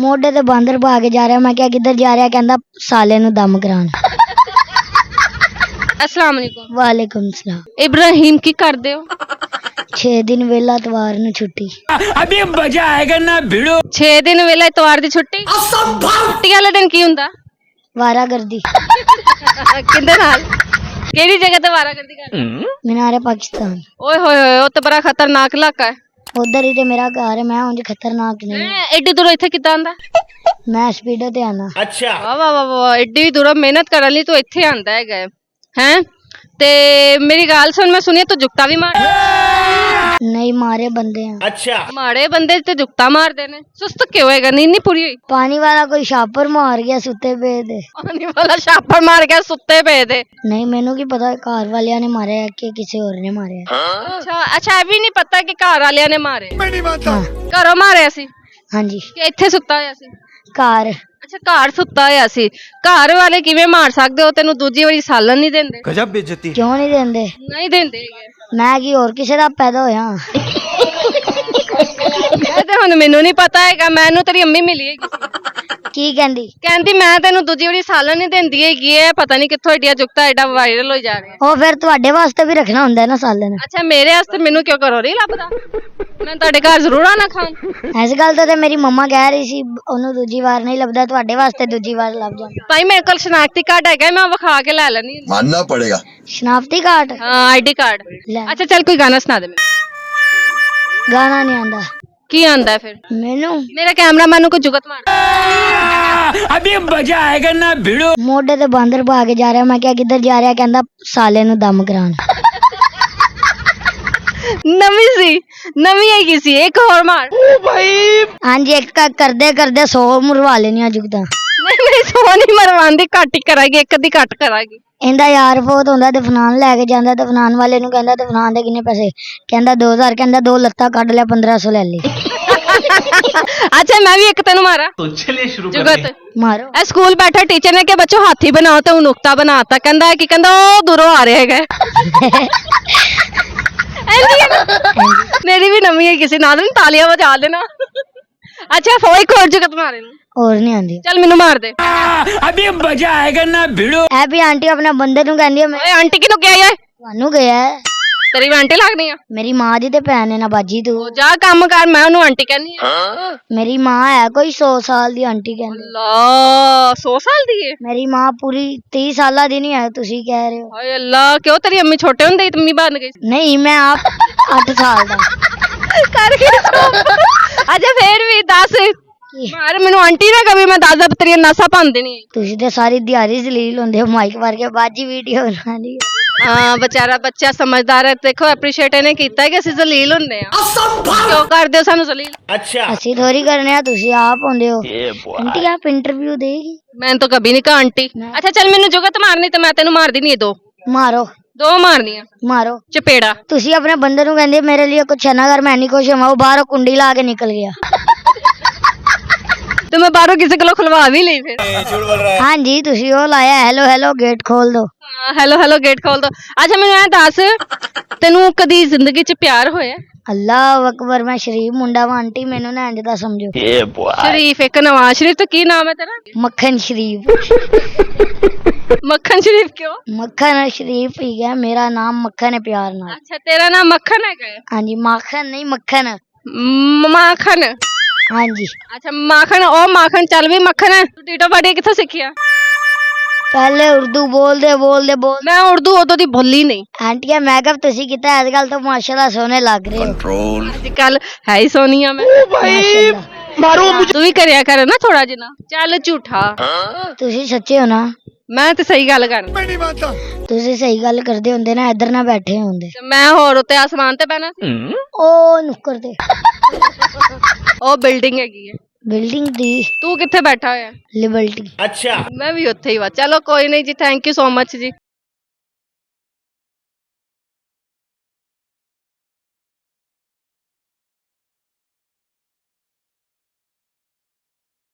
ਮੋਢੇ ਤੇ ਬਾਂਦਰ ਪਾ ਕੇ ਜਾ ਰਿਹਾ। ਮੈਂ ਕਿਹਾ ਕਿੱਧਰ ਜਾ ਰਿਹਾ? ਕਹਿੰਦਾ ਸਾਲੇ ਨੂੰ ਦਮ ਕਰਾਉਣ। अस्सलाम वालेकुम। ਵਾਲੇकुम सलाम। इब्राहिम की करदे हो? 6 दिन वेला इतवार ਨੂੰ ਛੁੱਟੀ। अभी मजा आएगा ना भिड़ो। 6 दिन ਵੇਲੇ ਇਤਵਾਰ ਦੀ ਛੁੱਟੀ। ਛੁੱਟੀ ਵਾਲੇ ਦਿਨ ਕੀ ਹੁੰਦਾ? ਵਾਰਾਗਰਦੀ। ਕਿੰਦੇ ਨਾਲ? ਕਿਹੜੀ ਜਗ੍ਹਾ ਤੇ ਵਾਰਾਗਰਦੀ ਕਰਦੇ? ਮੀਨਾਰੇ ਪਾਕਿਸਤਾਨ। ਓਏ ਹੋਏ ਹੋਏ, ਉਹ ਤਾਂ ਬੜਾ ਖਤਰਨਾਕ ਇਲਾਕਾ ਹੈ। ਉਧਰ ਹੀ ਤੇ ਮੇਰਾ ਘਰ ਹੈ। ਮੈਂ ਉਂਝ ਖਤਰਨਾਕ ਨਹੀਂ। ਐਡੀ ਦੂਰੋਂ ਇੱਥੇ ਕਿੱਦਾਂ ਆਂਦਾ? ਮੈਂ ਸਪੀਡੋ ਤੇ ਆਣਾ। अच्छा ਵਾਹ ਵਾਹ ਵਾਹ ਵਾਹ, ਐਡੀ ਦੂਰੋਂ ਮਿਹਨਤ ਕਰਨ ਲਈ ਤੂੰ ਇੱਥੇ ਆਂਦਾ ਹੈਗਾ ਹੈ। ਤੇ ਮੇਰੀ ਗੱਲ ਸੁਣ, ਮੈਂ ਸੁਣਿਆ ਤੂੰ ਜੁੱਤਾ ਵੀ ਮਾਰ। ਨਹੀਂ ਮਾਰੇ ਬੰਦੇ ਆ। अच्छा ਮਾੜੇ ਬੰਦੇ ਤੇ ਜੁੱਤਾ ਮਾਰਦੇ ਨੇ। ਸੁਸਤ ਕਿਉਂ ਹੈਗਾ? ਨੀਂਦ ਨਹੀਂ ਪੂਰੀ ਹੋਈ? ਪਾਣੀ ਵਾਲਾ ਕੋਈ ਛਾਪਰ ਮਾਰ ਗਿਆ ਸੁੱਤੇ ਪਏ ਦੇ। ਪਾਣੀ ਵਾਲਾ ਛਾਪਾ ਮਾਰ ਗਿਆ ਸੁੱਤੇ ਪਏ ਦੇ। ਨਹੀਂ ਮੈਨੂੰ ਕੀ ਪਤਾ ਘਰ ਵਾਲਿਆਂ ਨੇ ਮਾਰਿਆ ਕਿ ਕਿਸੇ ਹੋਰ ਨੇ ਮਾਰਿਆ। ਅੱਛਾ ਅੱਛਾ, ਇਹ ਵੀ ਨਹੀਂ ਪਤਾ ਕਿ ਘਰ ਵਾਲਿਆਂ ਨੇ ਮਾਰੇ? ਹਾਂ ਘਰੋਂ ਮਾਰਿਆ ਸੀ ਹਾਂਜੀ ਕਿ ਇੱਥੇ ਸੁੱਤਾ ਹੋਇਆ ਸੀ? ਘਰ। ਅੱਛਾ, ਘਰ ਸੁੱਤਾ ਹੋਇਆ ਸੀ। ਘਰ ਵਾਲੇ ਕਿਵੇਂ ਮਾਰ ਸਕਦੇ ਹੋ? ਤੈਨੂੰ ਦੂਜੀ ਵਾਰੀ ਸਾਲਨ ਨਹੀਂ ਦਿੰਦੇ? गजब बेइज्जती। ਕਿਉਂ ਨਹੀਂ ਦਿੰਦੇ? ਨਹੀਂ ਦਿੰਦੇ ਹੈਗੇ। ਮੈਂ ਕੀ ਹੋਰ ਕਿਸੇ ਦਾ ਪੈਦਾ ਹੋਇਆ? ਇਹ ਤੇ ਹੁਣ ਮੈਨੂੰ ਨਹੀਂ ਪਤਾ ਹੈਗਾ। ਮੈਨੂੰ ਤੇਰੀ ਅੰਮੀ ਮਿਲੀ ਹੈਗੀ। ਕੀ ਕਹਿੰਦੀ? ਕਹਿੰਦੀ ਮੈਂ ਤੈਨੂੰ ਦੂਜੀ ਵਾਰੀ ਸਾਲਨ ਨਹੀਂ ਦਿੰਦੀ ਹੈਗੀ। ਇਹ ਪਤਾ ਨਹੀਂ ਕਿੱਥੋਂ ਏਡੀਆਂ ਜੁਗਤਾ ਏਡਾ ਵਾਇਰਲ ਹੋ ਜਾ ਰਿਹਾ। ਉਹ ਫਿਰ ਤੁਹਾਡੇ ਵਾਸਤੇ ਵੀ ਰੱਖਣਾ ਹੁੰਦਾ ਹੈ ਨਾ ਸਾਲਨ। ਅੱਛਾ, ਮੇਰੇ ਵਾਸਤੇ ਮੈਨੂੰ ਕਿਉਂ ਕਰੋ ਨਹੀਂ ਲੱਭਦਾ? ਮੈਂ ਤੁਹਾਡੇ ਘਰ ਜ਼ਰੂਰ ਆਣਾ ਖਾਣ। ਇਸ ਗੱਲ ਤੋਂ ਤੇ ਮੇਰੀ ਮੰਮਾ ਕਹਿ ਰਹੀ ਸੀ ਉਹਨੂੰ ਦੂਜੀ ਵਾਰ ਨਹੀਂ ਲੱਭਦਾ, ਤੁਹਾਡੇ ਵਾਸਤੇ ਦੂਜੀ ਵਾਰ ਲੱਭ ਜਾਂਦਾ। ਭਾਈ ਮੇਰੇ ਕੋਲ ਸ਼ਨਾਖਤੀ ਕਾਰਡ ਹੈਗਾ, ਮੈਂ ਵਿਖਾ ਕੇ ਲੈ ਲੈਣੀ। मानना पड़ेगा। ਸ਼ਨਾਖਤੀ ਕਾਰਡ? ਹਾਂ, ਆਈਡੀ ਕਾਰਡ। ਲੈ ਅੱਛਾ ਚੱਲ, ਕੋਈ ਗਾਣਾ ਸੁਣਾ ਦੇ ਮੈਨੂੰ। ਗਾਣਾ ਨਹੀਂ ਆਂਦਾ ਕੀ ਆਂਦਾ ਫਿਰ? ਮੈਨੂੰ। ਮੇਰਾ ਕੈਮਰਾਮੈਨ ਨੂੰ ਕੋਈ ਜੁਗਤ ਮਾਰ। अभी मजा आएगा ना भिड़ो। ਮੋਢੇ ਤੇ ਬਾਂਦਰ ਪਾ ਕੇ ਜਾ ਰਿਹਾ। ਮੈਂ ਕਿਹਾ ਕਿੱਧਰ ਜਾ ਰਿਹਾ? ਕਹਿੰਦਾ ਸਾਲੇ ਨੂੰ ਦਮ ਕਰਾਉਣ। ਨਵੀਂ ਹੈਗੀ ਸੀ। ਇੱਕ ਹੋਰ ਮਾਰ। ਹਾਂਜੀ ਇੱਕ ਕਰਦੇ ਕਰਦੇ 100 ਮਰਵਾ ਲੈਣੀਆਂ ਜੁਗਤਾਂ। ਨਹੀਂ ਸੋ ਨਹੀਂ ਮਰਵਾਉਂਦੀ, ਘੱਟ ਹੀ ਕਰਾਂਗੀ। ਇੱਕ ਅੱਧੀ ਘੱਟ ਕਰਾਂਗੀ। ਇਹਦਾ ਯਾਰ ਬਹੁਤ ਹੁੰਦਾ ਦਫਨਾਨ ਲੈ ਕੇ ਜਾਂਦਾ। ਦਫਨਾਨ ਵਾਲੇ ਨੂੰ ਕਹਿੰਦਾ ਦਫਨਾਨ ਦੇ ਕਿੰਨੇ ਪੈਸੇ? ਕਹਿੰਦਾ 2000। ਕਹਿੰਦਾ 2 ਲੱਤਾਂ ਕੱਢ ਲਿਆ 1500 ਲੈ ਲਈ। अच्छा, मैं भी एक तेन मारा। तो चलिए शुरू जुगत ਮਾਰੋ। ए स्कूल बैठा टीचर ने कि बच्चों हाथी बनाओ, तो नुक्ता बनाता। कहंदा है कि कहंदा ओ दूरों आ रहे है। मेरी भी नवी है किसी नाल तालियां बजा देना। अच्छा फोई को जुगत मारे ਹੋਰ ਨਹੀਂ ਆਂਦੀ। चल मेनू मार दे। अभी मजा आएगा ना भिड़ो। ਇਹ ਵੀ ਆਂਟੀ ਆਪਣੇ ਬੰਦੇ ਨੂੰ ਕਹਿੰਦੀ ਹੈ ਮੈਂ ओए आंटी किनु क्या है? ਤੁਹਾਨੂੰ ਗਿਆ ਹੈ। तेरी भी आंटी लगनी है? ਮੇਰੀ ਮਾਂ ਦੀ ਤੇ ਭੈਣ ਹੈ ਨਾ ਬਾਜੀ ਤੂੰ। जा काम कर, मैं ओनू आंटी कहनी है। ਮੇਰੀ ਮਾਂ ਹੈ ਕੋਈ 100 ਸਾਲ ਦੀ ਆਂਟੀ ਕਹਿੰਦੇ। अल्लाह, 100 साल दी है? ਮੇਰੀ ਮਾਂ ਪੂਰੀ 30 ਸਾਲਾਂ ਦੀ ਨਹੀਂ ਹੈ ਤੁਸੀਂ ਕਹਿ ਰਹੇ ਹੋ। हाय अल्लाह, क्यों तेरी अम्मी छोटे होंदे ही अम्मी बन गई? ਨਹੀਂ ਮੈਂ ਆਪ 8 ਸਾਲ ਦਾ। कर के अच्छा फिर भी 10 ਮਾਰ ਮੈਨੂੰ ਆਂਟੀ ਨਾ ਕभी मैं 10 ਤੇਰੀਆਂ ਨਸਾਂ ਭੰਨ ਦੇਣੀ। ਤੁਸੀਂ ਤੇ ਸਾਰੀ ਦਿਹਾੜੀ ਜ਼ਲੀਲ ਹੁੰਦੇ ਹੋ ਮਾਈਕ ਮਾਰ ਕੇ ਬਾਜੀ ਵੀਡੀਓ ਬਣਾਣੀ। ਹਾਂ ਵਿਚਾਰਾ ਬੱਚਾ ਸਮਝਦਾਰ ਹੈ। ਦੇਖੋ ਐਪਰੀਸ਼ੀਏਟ ਇਹਨੇ ਕੀਤਾ ਕਿ ਅਸੀਂ ਜ਼ਲੀਲ ਹੁੰਦੇ ਆ। ਕਿਉਂ ਕਰਦੇ ਹੋ ਸਾਨੂੰ ਜ਼ਲੀਲ? अच्छा ਅਸੀਂ ਥੋੜੀ ਕਰਨੇ ਆ, ਤੁਸੀਂ ਆਪ ਹੁੰਦੇ ਹੋ। ਆਂਟੀ ਆਪ ਇੰਟਰਵਿਊ ਦੇਗੀ। ਮੈਂ ਤਾਂ ਕभी ਨਹੀਂ ਕਹਾ ਆਂਟੀ। ਅੱਛਾ ਚੱਲ ਮੈਨੂੰ ਜੁਗਤ ਮਾਰਨੀ ਤੇ ਮੈਂ ਤੈਨੂੰ ਮਾਰ ਦੇਣੀ। ਦੋ ਮਾਰੋ ਮਾਰਨੀਆਂ ਮਾਰੋ ਚਪੇੜਾ। ਤੁਸੀਂ ਆਪਣੇ ਬੰਦੇ ਨੂੰ ਕਹਿੰਦੇ ਮੇਰੇ ਲਈ ਕੁਛ ਨਾ ਕਰ, ਮੈਂ ਨਹੀਂ ਕੁਛ ਹੋਵਾਂ। ਉਹ ਬਾਹਰੋਂ ਕੁੰਡੀ ਲਾ ਕੇ ਨਿਕਲ ਗਿਆ। ਤੇ ਮੈਂ ਬਾਹਰੋਂ ਕਿਸੇ ਕੋਲੋਂ ਖੁਲਵਾ ਵੀ ਲਈ ਫਿਰ। ਹਾਂਜੀ ਤੁਸੀਂ ਉਹ ਲਾਇਆ ਹੈਲੋ ਹੈਲੋ ਗੇਟ ਖੋਲ ਦੋ। ਹੈਲੋ ਹੈਲੋ ਗੇਟ ਖੋਲ ਦੋ। ਅੱਛਾ ਮੈਨੂੰ ਇਹ ਦੱਸ, ਤੈਨੂੰ ਕਦੀ ਜ਼ਿੰਦਗੀ 'ਚ ਪਿਆਰ ਹੋਇਆ? ਅੱਲਾਹੁ ਅਕਬਰ। ਮੈਂ ਸ਼ਰੀਫ ਮੁੰਡਾ ਵਾਂ ਆਂਟੀ, ਮੈਨੂੰ ਨਾ ਇੰਜ ਦਾ ਸਮਝੋ। ਸ਼ਰੀਫ ਇੱਕ ਨਵਾਜ਼ ਸ਼ਰੀਫ। ਤੇ ਕੀ ਨਾਮ ਹੈ ਤੇਰਾ? ਮੱਖਣ ਸ਼ਰੀਫ। ਮੱਖਣ ਸ਼ਰੀਫ ਕਿਉਂ? ਮੱਖਣ ਸ਼ਰੀਫ ਹੀ ਹੈ ਮੇਰਾ ਨਾਮ। ਮੱਖਣ ਹੈ ਪਿਆਰ ਨਾਲ। ਅੱਛਾ ਤੇਰਾ ਨਾਮ ਮੱਖਣ ਹੈਗਾ? ਹਾਂਜੀ ਮਾਖਣ ਨਹੀਂ ਮੱਖਣ। ਮਾਖਣ। ਹਾਂਜੀ ਅੱਛਾ ਮਾਖਣ। ਉਹ ਮਾਖਣ ਚੱਲ ਵੀ ਮੱਖਣ ਹੈ। ਤੂੰ ਟੀਟੋ ਪਾਟੀ ਕਿੱਥੋਂ ਸਿੱਖਿਆ? ਪਹਿਲੇ ਉਰਦੂ ਬੋਲਦੇ ਮੈਂ ਉਰਦੂ ਉਦੋਂ ਦੀ ਬੋਲੀ ਨਹੀਂ। ਆਂਟੀ ਮੇਕਅਪ ਤੁਸੀਂ ਕੀਤਾ ਅੱਜ ਕੱਲ ਤਾਂ ਮਾਸ਼ਾਅੱਲਾ ਸੋਹਣੇ ਲੱਗ ਰਹੇ ਹੋ। कंट्रोल। ਅੱਜ ਕੱਲ ਹੈ ਹੀ ਸੋਹਣੀ ਆ ਮੈਂ। ਮਾਸ਼ਾਅੱਲਾ। ਤੂੰ ਵੀ ਕਰਿਆ ਕਰ ਨਾ ਥੋੜਾ ਜਿਹਾ। ਚੱਲ ਝੂਠਾ। ਤੁਸੀਂ ਸੱਚੇ ਹੋ ਨਾ? ਮੈਂ ਤੇ ਸਹੀ ਗੱਲ ਕਰਨੀ। ਤੁਸੀਂ ਸਹੀ ਗੱਲ ਕਰਦੇ ਹੁੰਦੇ ਨਾ ਇੱਧਰ ਨਾ ਬੈਠੇ ਹੁੰਦੇ। ਤੇ ਮੈਂ ਹੋਰ ਉੱਤੇ ਆਸਮਾਨ ਤੇ ਬਹਿਣਾ ਸੀ। ਉਹ ਨੁੱਕਰ ਤੇ ਉਹ ਬਿਲਡਿੰਗ ਹੈਗੀ ਹੈ। ਬਿਲਡਿੰਗ ਦੀ ਤੂੰ ਕਿੱਥੇ ਬੈਠਾ ਹੋਇਆ? ਲਿਬਰਟੀ। अच्छा ਮੈਂ ਵੀ ਉੱਥੇ ਹੀ ਵਾ। ਚਲੋ ਕੋਈ ਨਹੀਂ ਜੀ, ਥੈਂਕ ਯੂ ਸੋ ਮਚ ਜੀ।